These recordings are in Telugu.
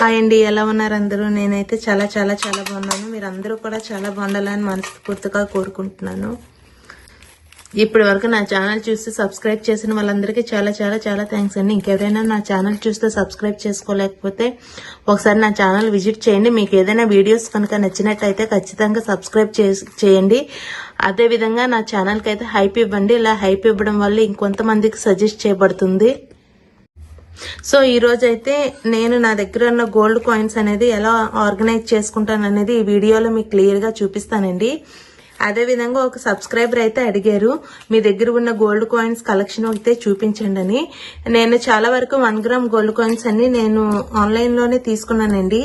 హాయ్ అండి, ఎలా ఉన్నారు అందరూ? నేనైతే చాలా చాలా చాలా బాగున్నాను. మీరు అందరూ కూడా చాలా బాగుండాలని మనస్ఫూర్తిగా కోరుకుంటున్నాను. ఇప్పటి వరకు నా ఛానల్ చూస్తే సబ్స్క్రైబ్ చేసిన వాళ్ళందరికీ చాలా చాలా చాలా థ్యాంక్స్ అండి. ఇంకెవరైనా నా ఛానల్ చూస్తే సబ్స్క్రైబ్ చేసుకోలేకపోతే ఒకసారి నా ఛానల్ విజిట్ చేయండి. మీకు ఏదైనా వీడియోస్ కనుక నచ్చినట్టయితే ఖచ్చితంగా సబ్స్క్రైబ్ చేయండి. అదేవిధంగా నా ఛానల్కి అయితే హైప్ ఇవ్వండి. ఇలా హైప్ ఇవ్వడం వల్ల ఇంకొంతమందికి సజెస్ట్ చేయబడుతుంది. సో ఈ రోజు అయితే నేను నా దగ్గర ఉన్న గోల్డ్ కాయిన్స్ అనేది ఎలా ఆర్గనైజ్ చేసుకుంటాను అనేది ఈ వీడియోలో మీకు క్లియర్ గా చూపిస్తానండి. అదే విధంగా ఒక సబ్స్క్రైబర్ అయితే అడిగారు, మీ దగ్గర ఉన్న గోల్డ్ కాయిన్స్ కలెక్షన్ అయితే చూపించండి అని. నేను చాలా వరకు 1 గ్రామ్ గోల్డ్ కాయిన్స్ అన్ని నేను ఆన్లైన్ లోనే తీసుకున్నానండి.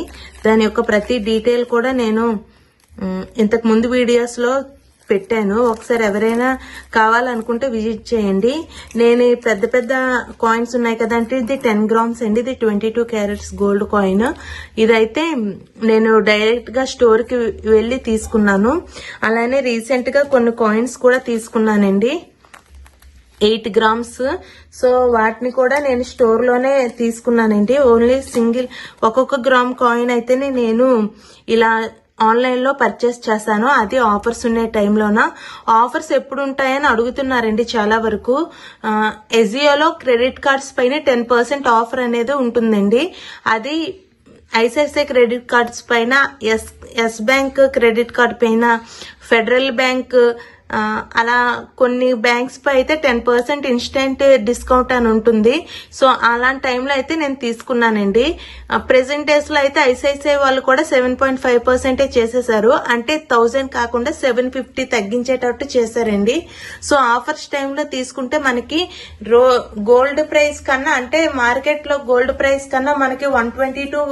దాని యొక్క ప్రతి డీటెయిల్ కూడా నేను ఇంతకు ముందు వీడియోస్ లో పెట్టాను. ఒకసారి ఎవరైనా కావాలనుకుంటే విజిట్ చేయండి. నేను పెద్ద పెద్ద కాయిన్స్ ఉన్నాయి కదంటే ఇది 10 గ్రామ్స్ అండి. ఇది 22 క్యారెట్స్ గోల్డ్ కాయిన్. ఇదైతే నేను డైరెక్ట్ గా స్టోర్ కి వెళ్లి తీసుకున్నాను. అలానే రీసెంట్ గా కొన్ని కాయిన్స్ కూడా తీసుకున్నానండి, 8 గ్రామ్స్. సో వాటిని కూడా నేను స్టోర్ లోనే తీసుకున్నానండి. ఓన్లీ సింగిల్ ఒక్కొక్క గ్రామ్ కాయిన్ అయితేనే నేను ఇలా ఆన్లైన్ లో పర్చేస్ చేశాను. అది ఆఫర్స్ ఉండే టైంలోన. ఆఫర్స్ ఎప్పుడు ఉంటాయని అడుగుతున్నారండి చాలా వరకు. ఎజియోలో క్రెడిట్ కార్డ్స్ పైన 10% ఆఫర్ అనేది ఉంటుందండి. అది ఐసిఐసిఐ క్రెడిట్ కార్డ్స్ పైన, ఎస్ బ్యాంక్ క్రెడిట్ కార్డ్ పైన, ఫెడరల్ బ్యాంక్, అలా కొన్ని బ్యాంక్స్ పై అయితే 10% ఇన్స్టెంట్ డిస్కౌంట్ అని ఉంటుంది. సో అలాంటి టైంలో అయితే నేను తీసుకున్నానండి. ప్రెసెంట్ డేస్ లో అయితే ఐసిఐసిఐ వాళ్ళు కూడా 7.5% చేసేసారు. అంటే 1000 కాకుండా 750 తగ్గించేటట్టు చేశారండి. సో ఆఫర్స్ టైంలో తీసుకుంటే మనకి గోల్డ్ ప్రైస్ కన్నా, అంటే మార్కెట్ లో గోల్డ్ ప్రైస్ కన్నా మనకి 120 to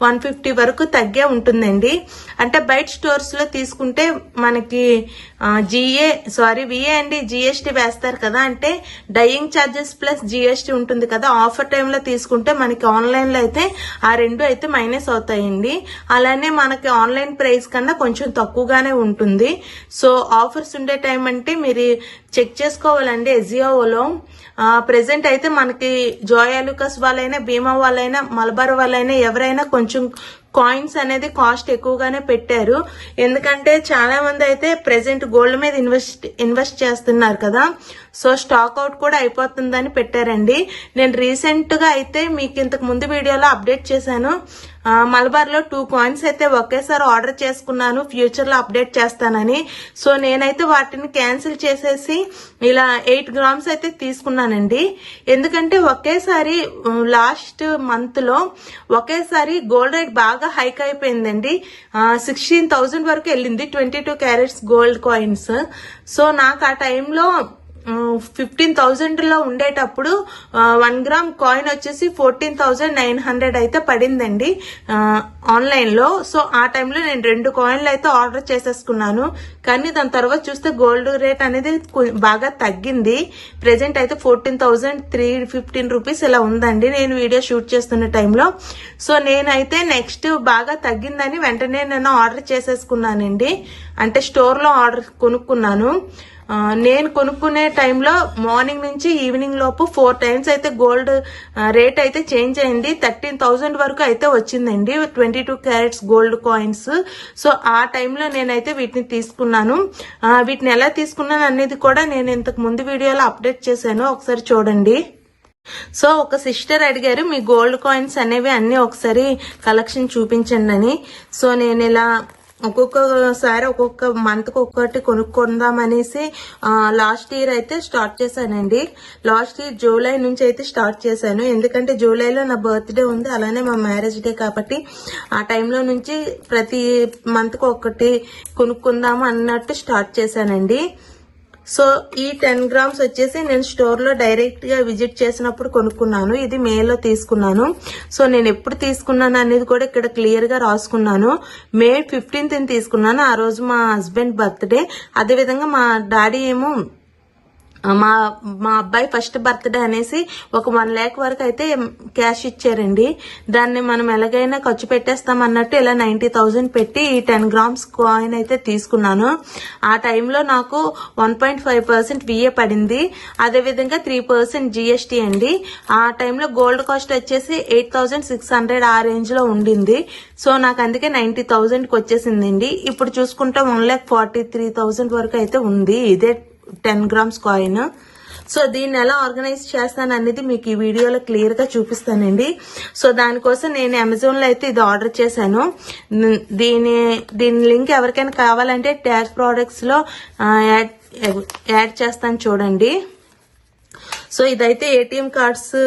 150 వరకు తగ్గే ఉంటుందండి. అంటే బయట స్టోర్స్ లో తీసుకుంటే మనకి విఏ అండి జిఎస్టీ వేస్తారు కదా, అంటే డయింగ్ ఛార్జెస్ ప్లస్ జిఎస్టీ ఉంటుంది కదా. ఆఫర్ టైంలో తీసుకుంటే మనకి ఆన్లైన్ లో అయితే ఆ రెండు అయితే మైనస్ అవుతాయండి. అలానే మనకి ఆన్లైన్ ప్రైస్ కన్నా కొంచెం తక్కువగానే ఉంటుంది. సో ఆఫర్స్ ఉండే టైం అంటే మీరు చెక్ చేసుకోవాలండి. ఎజియోలో ప్రెసెంట్ అయితే మనకి జోయాలుకాస్ వాళ్ళైనా, భీమా వాళ్ళైనా, మలబార్ వాళ్ళైనా ఎవరైనా కొంచెం కాయిన్స్ అనేది కాస్ట్ ఎక్కువగానే పెట్టారు. ఎందుకంటే చాలా మంది అయితే ప్రెసెంట్ గోల్డ్ మీద ఇన్వెస్ట్ చేస్తున్నారు కదా. సో స్టాక్ అవుట్ కూడా అయిపోతుందని పెట్టారండి. నేను రీసెంట్ గా అయితే మీకు ఇంతకు ముందు వీడియోలో అప్డేట్ చేశాను. మలబార్ లో 2 కాయిన్స్ అయితే ఒకేసారి ఆర్డర్ చేసుకున్నాను, ఫ్యూచర్ లో అప్డేట్ చేస్తానని. సో నేనైతే వాటిని క్యాన్సిల్ చేసేసి ఇలా 8 గ్రామ్స్ అయితే తీసుకున్నానండి. ఎందుకంటే ఒకేసారి లాస్ట్ మంత్ లో ఒకేసారి గోల్డ్ రేట్ బాగా హైక్ అయిపోయిందండి. 16,000 వరకు వెళ్ళింది 22 క్యారెట్స్ గోల్డ్ కాయిన్స్. సో నాకు ఆ టైంలో 15,000 లో ఉండేటప్పుడు 1 గ్రామ్ కాయిన్ వచ్చేసి 14,900 అయితే పడిందండి ఆన్లైన్ లో. సో ఆ టైంలో నేను 2 కాయిన్లు అయితే ఆర్డర్ చేసేసుకున్నాను. కానీ దాని తర్వాత చూస్తే గోల్డ్ రేట్ అనేది బాగా తగ్గింది. ప్రెసెంట్ అయితే 14,315 రూపీస్ ఇలా ఉందండి నేను వీడియో షూట్ చేస్తున్న టైంలో. సో నేనైతే నెక్స్ట్ బాగా తగ్గిందని వెంటనే నేను ఆర్డర్ చేసేసుకున్నానండి. అంటే స్టోర్ లో కొనుక్కున్నాను. నేను కొనుక్కునే టైంలో మార్నింగ్ నుంచి ఈవినింగ్ లోపు 4 టైమ్స్ అయితే గోల్డ్ రేట్ అయితే చేంజ్ అయింది. 13,000 వరకు అయితే వచ్చిందండి 22 క్యారెట్స్ గోల్డ్ కాయిన్స్. సో ఆ టైంలో నేనైతే వీటిని తీసుకున్నాను. వీటిని ఎలా తీసుకున్నాను అనేది కూడా నేను ఇంతకు ముందు వీడియోలో అప్డేట్ చేశాను, ఒకసారి చూడండి. సో ఒక సిస్టర్ అడిగారు, మీ గోల్డ్ కాయిన్స్ అనేవి అన్ని ఒకసారి కలెక్షన్ చూపించండి అని. సో నేను ఇలా ఒక్కొక్కసారి ఒక్కొక్క మంత్ కి ఒక్కటి కొనుక్కుందాం అనేసి లాస్ట్ ఇయర్ అయితే స్టార్ట్ చేశానండి. లాస్ట్ ఇయర్ జూలై నుంచి అయితే స్టార్ట్ చేశాను. ఎందుకంటే జూలైలో నా బర్త్డే ఉంది, అలానే మా మ్యారేజ్ డే కాబట్టి ఆ టైంలో నుంచి ప్రతి మంత్ కి ఒక్కటి కొనుక్కుందాము అన్నట్టు స్టార్ట్ చేశానండి. సో ఈ 10 గ్రామ్స్ వచ్చేసి నేను స్టోర్ లో డైరెక్ట్ గా విజిట్ చేసినప్పుడు కొనుక్కున్నాను. ఇది మేలో తీసుకున్నాను. సో నేను ఎప్పుడు తీసుకున్నాను అనేది కూడా ఇక్కడ క్లియర్ గా రాసుకున్నాను. మే 15th తీసుకున్నాను. ఆ రోజు మా హస్బెండ్ బర్త్డే. అదేవిధంగా మా డాడీ ఏమో మా మా అబ్బాయి ఫస్ట్ బర్త్డే అనేసి ఒక 1 lakh వరకు అయితే క్యాష్ ఇచ్చారండి. దాన్ని మనం ఎలాగైనా ఖర్చు పెట్టేస్తాం అన్నట్టు ఇలా 90,000 పెట్టి ఈ 10 grams కాయిన్ అయితే తీసుకున్నాను. ఆ టైంలో నాకు 1.5% VA పడింది, అదేవిధంగా 3% GST అండి. ఆ టైంలో గోల్డ్ కాస్ట్ వచ్చేసి 8,600 ఆ రేంజ్ లో ఉండింది. సో నాకు అందుకే 90,000కి వచ్చేసిందండి. ఇప్పుడు చూసుకుంటే 1,43,000 వరకు అయితే ఉంది ఇదే 10 grams కాయిన్. సో దీన్ని ఎలా ఆర్గనైజ్ చేస్తాను అనేది మీకు ఈ వీడియోలో క్లియర్ గా చూపిస్తానండి. సో దానికోసం నేను అమెజాన్ లో అయితే ఇది ఆర్డర్ చేశాను. దీని లింక్ ఎవరికైనా కావాలంటే ట్యాగ్ ప్రోడక్ట్స్ లో యాడ్ చేస్తాను చూడండి. సో ఇదైతే ఏటీఎం కార్డ్స్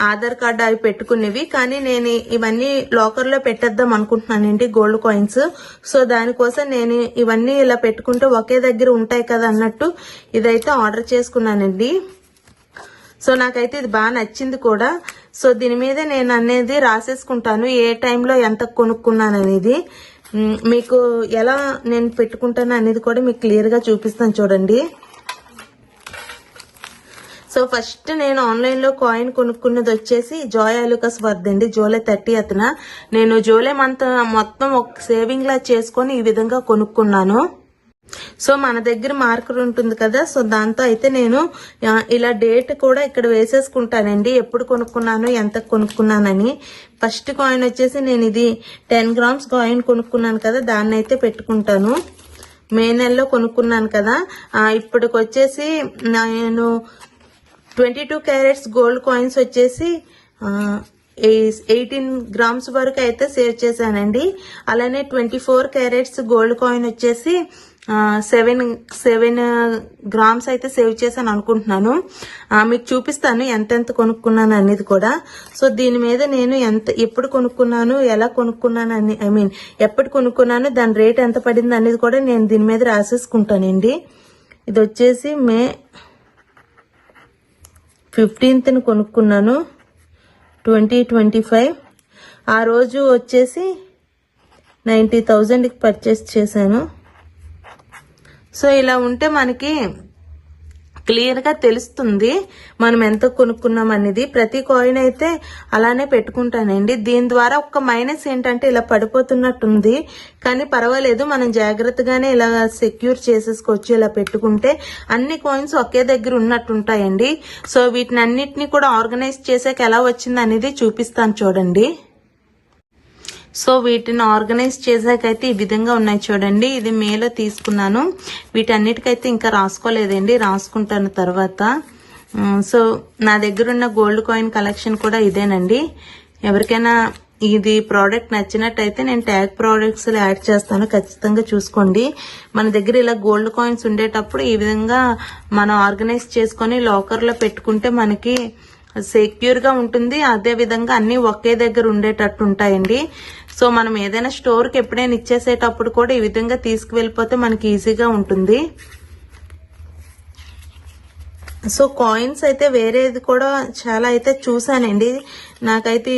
ఆధార్ కార్డు అవి పెట్టుకునేవి, కానీ నేను ఇవన్నీ లాకర్ లో పెట్టేద్దాం అనుకుంటున్నానండి గోల్డ్ కాయిన్స్. సో దానికోసం నేను ఇవన్నీ ఇలా పెట్టుకుంటే ఒకే దగ్గర ఉంటాయి కదా అన్నట్టు ఇదైతే ఆర్డర్ చేసుకున్నానండి. సో నాకైతే ఇది బాగా నచ్చింది కూడా. సో దీని మీద నేను అనేది రాసేసుకుంటాను ఏ టైంలో ఎంత కొనుక్కున్నాను అనేది. మీకు ఎలా నేను పెట్టుకుంటాను అనేది కూడా మీకు క్లియర్ గా చూపిస్తాను చూడండి. సో ఫస్ట్ నేను ఆన్లైన్ లో కాయిన్ కొనుక్కున్నది వచ్చేసి జాయ్ ఆలుకాస్ వర్దండి. జూలై 30th నేను జూలై మంత్ మొత్తం ఒక సేవింగ్ లా చేసుకొని ఈ విధంగా కొనుక్కున్నాను. సో మన దగ్గర మార్కర్ ఉంటుంది కదా, సో దాంతో అయితే నేను ఇలా డేట్ కూడా ఇక్కడ వేసేసుకుంటానండి, ఎప్పుడు కొనుక్కున్నాను ఎంత కొనుక్కున్నానని. ఫస్ట్ కాయిన్ వచ్చేసి నేను ఇది 10 grams కాయిన్ కొనుక్కున్నాను కదా, దాన్ని అయితే పెట్టుకుంటాను. మే నెలలో కొనుక్కున్నాను కదా. ఇప్పటికి వచ్చేసి నేను 22 carats గోల్డ్ కాయిన్స్ వచ్చేసి 18 grams వరకు అయితే సేవ్ చేశానండి. అలానే 24 carats గోల్డ్ కాయిన్ వచ్చేసి 7 grams అయితే సేవ్ చేశాను అనుకుంటున్నాను. మీకు చూపిస్తాను ఎంతెంత కొనుక్కున్నాను అనేది కూడా. సో దీని మీద నేను ఎప్పుడు కొనుక్కున్నాను, ఎలా కొనుక్కున్నాను అని ఎప్పుడు కొనుక్కున్నాను, దాని రేట్ ఎంత పడింది అనేది కూడా నేను దీని మీద రాసేసుకుంటానండి. ఇది వచ్చేసి మే 15th కొనుక్కున్నాను 2025. ఆ రోజు వచ్చేసి 90,000కి పర్చేస్ చేశాను. సో ఇలా ఉంటే మనకి క్లియర్ గా తెలుస్తుంది మనం ఎంత కొనుక్కున్నాం అనేది. ప్రతి కాయిన్ అయితే అలానే పెట్టుకుంటానండి. దీని ద్వారా ఒక్క మైనస్ ఏంటంటే ఇలా పడిపోతున్నట్టుంది, కానీ పర్వాలేదు, మనం జాగ్రత్తగానే ఇలా సెక్యూర్ చేసేసుకోవచ్చు. ఇలా పెట్టుకుంటే అన్ని కాయిన్స్ ఒకే దగ్గర ఉన్నట్టుంటాయండి. సో వీటిని అన్నిటిని కూడా ఆర్గనైజ్ చేసాక ఎలా వచ్చింది అనేది చూపిస్తాను చూడండి. సో వీటిని ఆర్గనైజ్ చేసాకైతే ఈ విధంగా ఉన్నాయి చూడండి. ఇది మేలో తీసుకున్నాను. వీటన్నిటికైతే ఇంకా రాసుకోలేదండి, రాసుకుంటాను తర్వాత. సో నా దగ్గర ఉన్న గోల్డ్ కాయిన్ కలెక్షన్ కూడా ఇదేనండి. ఎవరికైనా ఇది ప్రోడక్ట్ నచ్చినట్టయితే నేను ట్యాగ్ ప్రోడక్ట్స్ లో యాడ్ చేస్తాను, ఖచ్చితంగా చూసుకోండి. మన దగ్గర ఇలా గోల్డ్ కాయిన్స్ ఉండేటప్పుడు ఈ విధంగా మనం ఆర్గనైజ్ చేసుకొని లాకర్ లో పెట్టుకుంటే మనకి సెక్యూర్ గా ఉంటుంది. అదే విధంగా అన్ని ఒకే దగ్గర ఉండేటట్టు ఉంటాయండి. సో మనం ఏదైనా స్టోర్ కి ఎప్పుడైనా ఇచ్చేసేటప్పుడు కూడా ఈ విధంగా తీసుకువెళ్ళిపోతే మనకి ఈజీగా ఉంటుంది. సో కాయిన్స్ అయితే వేరేది కూడా చాలా అయితే చూసానండి. నాకైతే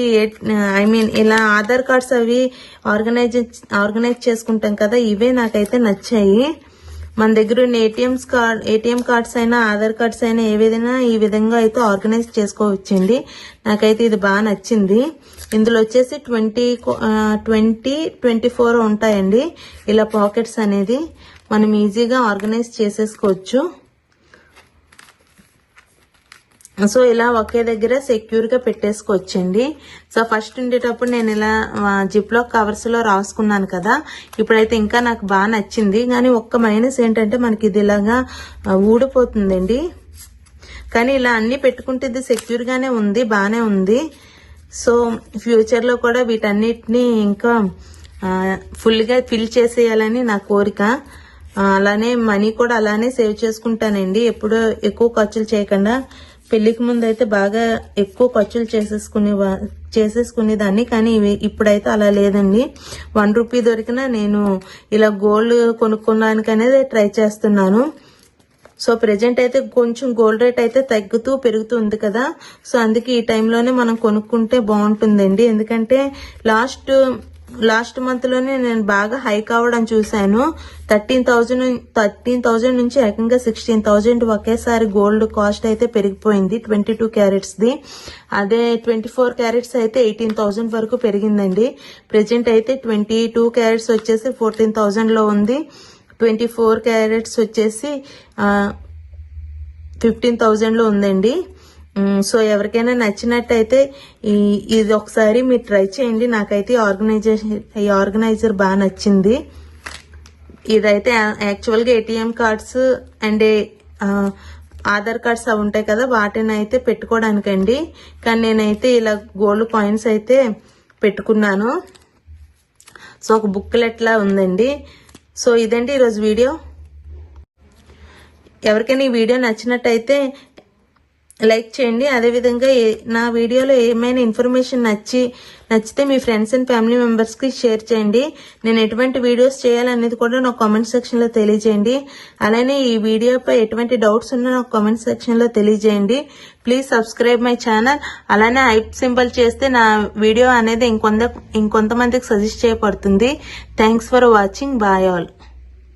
ఇలా ఆధార్ కార్డ్స్ అవి ఆర్గనైజ్ చేసుకుంటాం కదా, ఇవే నాకైతే నచ్చాయి. మన దగ్గర ఉన్న ఏటీఎం కార్డ్స్ అయినా ఆధార్ కార్డ్స్ అయినా ఏదైనా ఈ విధంగా అయితే ఆర్గనైజ్ చేసుకోవచ్చండి. నాకైతే ఇది బాగా నచ్చింది. ఇందులో వచ్చేసి 24 ఉంటాయండి ఇలా పాకెట్స్ అనేది. మనం ఈజీగా ఆర్గనైజ్ చేసేసుకోవచ్చు. సో ఇలా ఒకే దగ్గర సెక్యూర్ గా పెట్టేసుకోవచ్చండి. సో ఫస్ట్ ఉండేటప్పుడు నేను ఇలా జిప్లో కవర్స్ లో రాసుకున్నాను కదా, ఇప్పుడైతే ఇంకా నాకు బాగా నచ్చింది. కానీ ఒక్క మైనస్ ఏంటంటే మనకి ఇది ఇలాగా ఊడిపోతుందండి. కానీ ఇలా అన్ని పెట్టుకుంటే ఇది సెక్యూర్ గానే ఉంది, బానే ఉంది. సో ఫ్యూచర్ లో కూడా వీటన్నిటిని ఇంకా ఫుల్ గా ఫిల్ చేసేయాలని నా కోరిక. అలానే మనీ కూడా అలానే సేవ్ చేసుకుంటానండి, ఎప్పుడు ఎక్కువ ఖర్చులు చేయకుండా. పెళ్లికి ముందు అయితే బాగా ఎక్కువ ఖర్చులు చేసేసుకునేదాన్ని, కానీ ఇప్పుడైతే అలా లేదండి. 1 రూపీ దొరికినా నేను ఇలా గోల్డ్ కొనుక్కోడానికి అనేది ట్రై చేస్తున్నాను. సో ప్రెజెంట్ అయితే కొంచెం గోల్డ్ రేట్ అయితే తగ్గుతూ పెరుగుతుంది కదా, సో అందుకే ఈ టైంలోనే మనం కొనుక్కుంటే బాగుంటుందండి. ఎందుకంటే లాస్ట్ లాస్ట్ మంత్ లోనే నేను బాగా హైక్ అవ్వడం చూశాను. 13,000 నుంచి ఏకంగా 16,000 ఒకేసారి గోల్డ్ కాస్ట్ అయితే పెరిగిపోయింది 22 క్యారెట్స్ ది. అదే 24 క్యారెట్స్ అయితే 18,000 వరకు పెరిగిందండి. ప్రెజెంట్ అయితే 22 క్యారెట్స్ వచ్చేసి 14,000 లో ఉంది. 24 క్యారెట్స్ వచ్చేసి 15,000 లో ఉందండి. సో ఎవరికైనా నచ్చినట్టయితే ఇది ఒకసారి మీరు ట్రై చేయండి. నాకైతే ఈ ఆర్గనైజర్ బాగా నచ్చింది. ఇదైతే యాక్చువల్గా ATM cards and Aadhaar cards అవి ఉంటాయి కదా, వాటిని అయితే పెట్టుకోవడానికండి. కానీ నేనైతే ఇలా గోల్డ్ కాయిన్స్ అయితే పెట్టుకున్నాను. సో ఒక బుక్లెట్ లా ఉందండి. సో ఇదండి ఈరోజు వీడియో. ఎవరికైనా ఈ వీడియో నచ్చినట్టయితే లైక్ చేయండి. అదేవిధంగా నా వీడియోలో ఏమైనా ఇన్ఫర్మేషన్ నచ్చితే మీ ఫ్రెండ్స్ అండ్ ఫ్యామిలీ మెంబర్స్ కి షేర్ చేయండి. నేను ఎటువంటి వీడియోస్ చేయాలనేది కూడా నాకు కామెంట్ సెక్షన్ లో తెలియజేయండి. అలానే ఈ వీడియోపై ఎటువంటి డౌట్స్ ఉన్నా నాకు కామెంట్ సెక్షన్ లో తెలియజేయండి. Please subscribe my channel. అలానే హైప్ సింబల్ చేస్తే నా వీడియో అనేది ఇంకొంతమందికి సజెస్ట్ చేయబడుతుంది. Thanks for watching. Bye all.